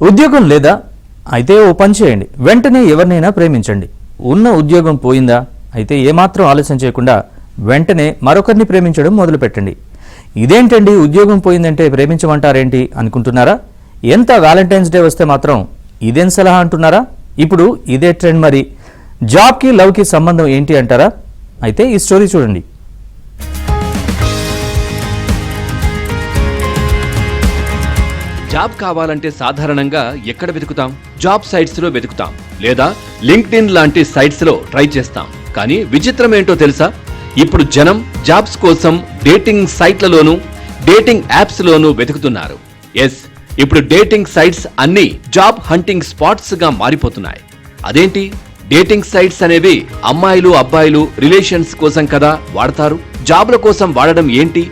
ఉద్యోగం లేదా? అయితే ఓ పని చేయండి, వెంటనే ఎవరినైనా ప్రేమించండి. ఉన్న ఉద్యోగం పోయిందా? అయితే ఏమాత్రం ఆలస్యం చేయకుండా వెంటనే మరొకరిని ప్రేమించడం మొదలుపెట్టండి. ఇదేంటండి ఉద్యోగం పోయిందంటే ప్రేమించమంటారేంటి అనుకుంటున్నారా? ఎంత వ్యాలంటైన్స్ డే వస్తే మాత్రం ఇదేం సలహా అంటున్నారా? ఇప్పుడు ఇదే ట్రెండ్. మరి జాబ్కి లవ్కి సంబంధం ఏంటి అంటారా? అయితే ఈ స్టోరీ చూడండి. జాబ్ కావాలంటే సాధారణంగా ఎక్కడ వెతుకుతాం? జాబ్ సైట్స్ లో వెతుకుతాం, లేదా లింక్డ్ఇన్ లాంటి సైట్స్ లో ట్రై చేస్తాం. కానీ విచిత్రం ఏంటో తెలుసా? ఇప్పుడు జనం జాబ్స్ కోసం డేటింగ్ సైట్లలోనూ డేటింగ్ యాప్స్ లోనూ వెతుకుతున్నారు. ఎస్, ఇప్పుడు డేటింగ్ సైట్స్ అన్ని జాబ్ హంటింగ్ స్పాట్స్ గా మారిపోతున్నాయి. అదేంటి? డేటింగ్ సైట్స్ అనేవి అమ్మాయిలు అబ్బాయిలు రిలేషన్స్ కోసం కదా వాడతారు. జాబ్ల కోసం వాడడం ఏంటి?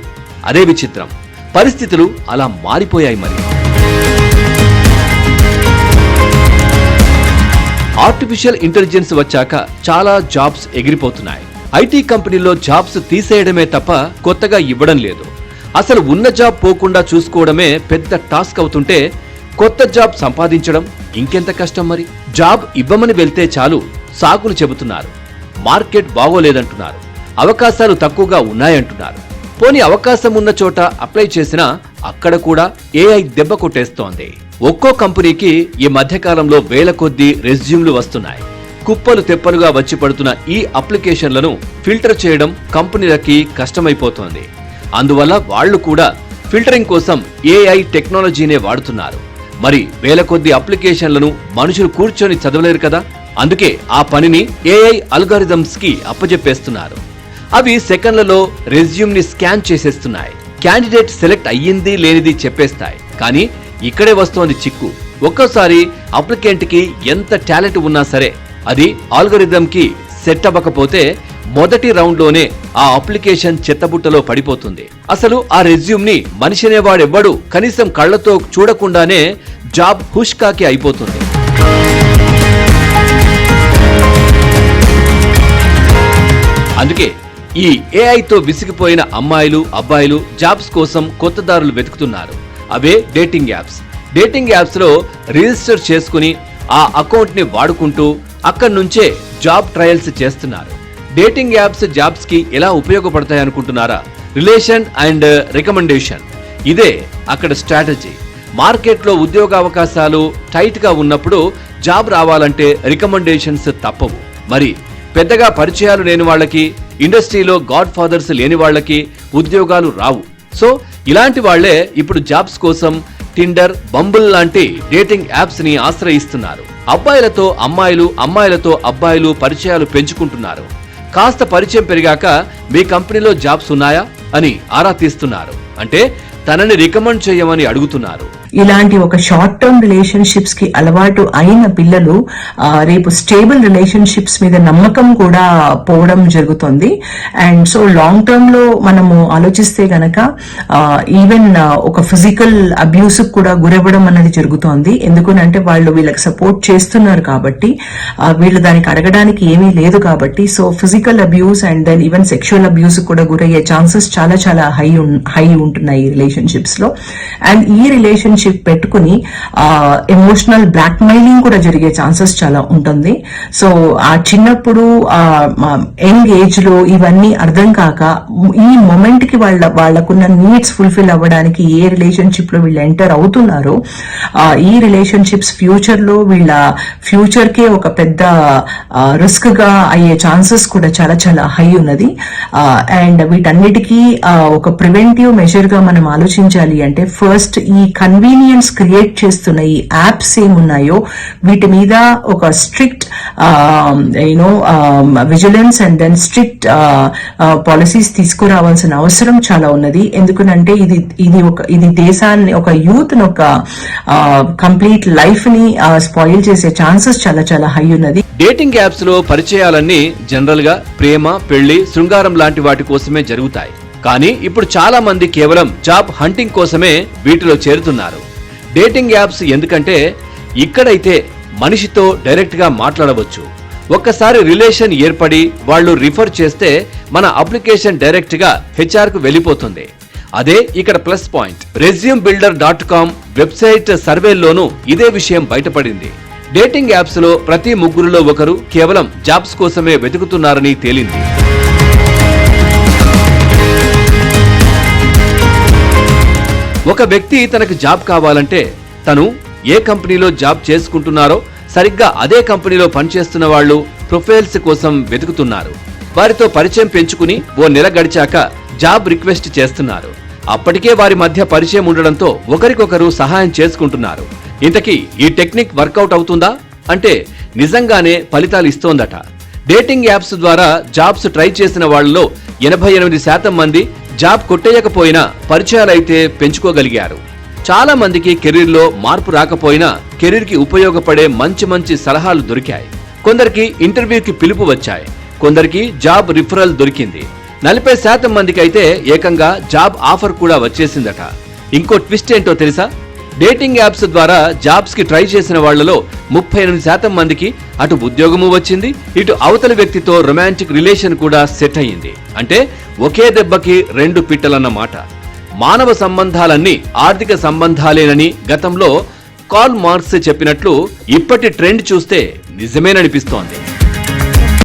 అదే విచిత్రం. పరిస్థితులు అలా మారిపోయాయి. మరి ఆర్టిఫిషియల్ ఇంటెలిజెన్స్ వచ్చాక చాలా జాబ్స్ ఎగిరిపోతున్నాయి. ఐటీ కంపెనీల్లో జాబ్స్ తీసేయడమే తప్ప కొత్తగా ఇవ్వడం లేదు. అసలు ఉన్న జాబ్ పోకుండా చూసుకోవడమే పెద్ద టాస్క్ అవుతుంటే కొత్త జాబ్ సంపాదించడం ఇంకెంత కష్టం. మరి జాబ్ ఇవ్వమని వెళ్తే చాలు సాకులు చెబుతున్నారు. మార్కెట్ బాగోలేదంటున్నారు, అవకాశాలు తక్కువగా ఉన్నాయంటున్నారు. పోనీ అవకాశం ఉన్న చోట అప్లై చేసినా అక్కడ కూడా ఏఐ దెబ్బ కొట్టేస్తోంది. ఒక్కో కంపెనీకి ఈ మధ్యకాలంలో వేల కొద్దీ రెజ్యూమ్లు వస్తున్నాయి. కుప్పలు తెప్పలుగా వచ్చి పడుతున్న ఈ అప్లికేషన్లను ఫిల్టర్ చేయడం కంపెనీలకి కష్టమైపోతోంది. అందువల్ల వాళ్లు కూడా ఫిల్టరింగ్ కోసం ఏఐ టెక్నాలజీనే వాడుతున్నారు. మరి వేల కొద్ది అప్లికేషన్లను మనుషులు కూర్చొని చదవలేరు కదా. అందుకే ఆ పనిని ఏఐ అల్గారిథమ్స్ కి అప్పజెప్పేస్తున్నారు. అవి సెకండ్లలో రెజ్యూమ్ ని స్కాన్ చేసేస్తున్నాయి. క్యాండిడేట్ సెలెక్ట్ అయ్యింది లేనిది చెప్పేస్తాయి. కానీ ఇక్కడే వస్తోంది చిక్కు. ఒక్కోసారి అప్లికెంట్ కి ఎంత టాలెంట్ ఉన్నా సరే అది ఆల్గోరిథం కి సెట్ అవ్వకపోతే మొదటి రౌండ్ లోనే ఆ అప్లికేషన్ చెత్తబుట్టలో పడిపోతుంది. అసలు ఆ రెజ్యూమ్ ని మనిషి అనేవాడెవ్వడు కనీసం కళ్లతో చూడకుండానే జాబ్ హుష్కాకి అయిపోతుంది. అందుకే ఈ ఏఐతో విసిగిపోయిన అమ్మాయిలు అబ్బాయిలు జాబ్స్ కోసం కొత్త దారులు వెతుకుతున్నారు. అవే డేటింగ్ యాప్స్. డేటింగ్ యాప్స్ లో రిజిస్టర్ చేసుకుని ఆ అకౌంట్ ని వాడుకుంటూ అక్కడి నుంచే జాబ్ ట్రయల్స్ చేస్తున్నారు. డేటింగ్ యాప్స్ జాబ్స్ కి ఎలా ఉపయోగపడతాయి అనుకుంటున్నారా? రిలేషన్ అండ్ రికమెండేషన్, ఇదే అక్కడ స్ట్రాటజీ. మార్కెట్ లో ఉద్యోగ అవకాశాలు టైట్ గా ఉన్నప్పుడు జాబ్ రావాలంటే రికమెండేషన్స్ తప్పవు. మరి పెద్దగా పరిచయాలు లేని వాళ్ళకి, ఇండస్ట్రీలో గాడ్ ఫాదర్స్ లేని వాళ్ళకి ఉద్యోగాలు రావు. సో ఇలాంటి వాళ్లే ఇప్పుడు జాబ్స్ కోసం టిండర్, బంబుల్ లాంటి డేటింగ్ యాప్స్ ని ఆశ్రయిస్తున్నారు. అబ్బాయిలతో అమ్మాయిలు, అమ్మాయిలతో అబ్బాయిలు పరిచయాలు పెంచుకుంటున్నారు. కాస్త పరిచయం పెరిగాక మీ కంపెనీలో జాబ్స్ ఉన్నాయా అని ఆరా తీస్తున్నారు. అంటే తనని రికమెండ్ చేయమని అడుగుతున్నారు. ఇలాంటి ఒక షార్ట్ టర్మ్ రిలేషన్షిప్స్ కి అలవాటు అయిన పిల్లలు రేపు స్టేబుల్ రిలేషన్షిప్స్ మీద నమ్మకం కూడా పోవడం జరుగుతుంది. అండ్ సో లాంగ్ టర్మ్ లో మనము ఆలోచిస్తే గనక ఈవెన్ ఒక ఫిజికల్ అబ్యూస్ కూడా గురవ్వడం అనేది జరుగుతోంది. ఎందుకంటే వాళ్ళు వీళ్ళకి సపోర్ట్ చేస్తున్నారు కాబట్టి, వీళ్ళు దానికి అడగడానికి ఏమీ లేదు కాబట్టి. So physical abuse and then even sexual abuse కూడా గురయ్యే ఛాన్సెస్ చాలా చాలా హై ఉంటున్నాయి ఈ రిలేషన్షిప్స్ లో. అండ్ ఈ రిలేషన్షిప్ పెట్టుకుని ఎమోషనల్ బ్లాక్ మెయిలింగ్ కూడా జరిగే ఛాన్సెస్ చాలా ఉంటుంది. సో ఆ చిన్నప్పుడు యంగ్ ఏజ్ లో ఇవన్నీ అర్థం కాక ఈ మొమెంట్ కి వాళ్ళకున్న నీడ్స్ ఫుల్ఫిల్ అవ్వడానికి ఏ రిలేషన్షిప్ లో వీళ్ళు ఎంటర్ అవుతున్నారో ఈ రిలేషన్షిప్స్ ఫ్యూచర్ లో వీళ్ళ ఫ్యూచర్ కే ఒక పెద్ద రిస్క్ గా అయ్యే ఛాన్సెస్ కూడా చాలా చాలా హై ఉన్నది. అండ్ వీటన్నిటికీ ఒక ప్రివెంటివ్ మెజర్ గా మనం ఆలోచించాలి అంటే ఫస్ట్ ఈ కన్వీనియన్స్ క్రియేట్ చేస్తున్న ఈ యాప్స్ ఏమున్నాయో వీటి మీద ఒక strict vigilance and then strict policies తీసుకురావాల్సిన అవసరం చాలా ఉన్నది. ఎందుకంటే ఇది దేశాన్ని, ఒక యూత్ ని, ఒక కంప్లీట్ లైఫ్ ని స్పాయిల్ చేసే ఛాన్సెస్ చాలా చాలా హై ఉన్నది. డేటింగ్ యాప్స్ లో పరిచయాలన్నీ జనరల్ గా ప్రేమ, పెళ్లి, శృంగారం లాంటి వాటి కోసమే జరుగుతాయి. కానీ ఇప్పుడు చాలా మంది కేవలం జాబ్ హంటింగ్ కోసమే వీటిలో చేరుతున్నారు. డేటింగ్ యాప్స్ ఎందుకంటే ఇక్కడైతే మనిషితో డైరెక్ట్ గా మాట్లాడవచ్చు. ఒక్కసారి రిలేషన్ ఏర్పడి వాళ్ళు రిఫర్ చేస్తే మన అప్లికేషన్ డైరెక్ట్ గా HR కు వెళ్ళిపోతుంది. అదే ఇక్కడ ప్లస్ పాయింట్. resumebuilder.com వెబ్సైట్ సర్వేల్లోనూ ఇదే విషయం బయటపడింది. డేటింగ్ యాప్స్ లో ప్రతి ముగ్గురులో ఒకరు కేవలం జాబ్స్ కోసమే వెతుకుతున్నారని తేలింది. ఒక వ్యక్తి తనకు జాబ్ కావాలంటే తను ఏ కంపెనీలో జాబ్ చేసుకుంటున్నారో సరిగ్గా అదే కంపెనీలో పనిచేస్తున్న వాళ్ళు ప్రొఫైల్స్ కోసం వెతుకుతున్నారు. వారితో పరిచయం పెంచుకుని ఓ నెల గడిచాక జాబ్ రిక్వెస్ట్ చేస్తున్నారు. అప్పటికే వారి మధ్య పరిచయం ఉండడంతో ఒకరికొకరు సహాయం చేసుకుంటున్నారు. ఇంతకీ ఈ టెక్నిక్ వర్కౌట్ అవుతుందా అంటే నిజంగానే ఫలితాలు ఇస్తోందట. డేటింగ్ యాప్స్ ద్వారా జాబ్స్ ట్రై చేసిన వాళ్లలో 88% మంది జాబ్ కొట్టేయకపోయినా పరిచయాలైతే పెంచుకోగలిగారు. చాలా మందికి కెరీర్లో మార్పు రాకపోయినా కెరీర్కి ఉపయోగపడే మంచి సలహాలు దొరికాయి. కొందరికి ఇంటర్వ్యూకి పిలుపు వచ్చాయి, కొందరికి జాబ్ రిఫరల్ దొరికింది. 40% మందికి అయితే ఏకంగా జాబ్ ఆఫర్ కూడా వచ్చేసిందట. ఇంకో ట్విస్ట్ ఏంటో తెలుసా? డేటింగ్ యాప్స్ ద్వారా జాబ్స్ కి ట్రై చేసిన వాళ్లలో 38% మందికి అటు ఉద్యోగము వచ్చింది, ఇటు అవతలి వ్యక్తితో రొమాంటిక్ రిలేషన్ కూడా సెట్ అయ్యింది. అంటే ఒకే దెబ్బకి 2 పిట్టలన్నమాట. మానవ సంబంధాలన్నీ ఆర్థిక సంబంధాలేనని గతంలో కార్ల్ మార్క్స్ చెప్పినట్లు ఇప్పటి ట్రెండ్ చూస్తే నిజమేననిపిస్తోంది.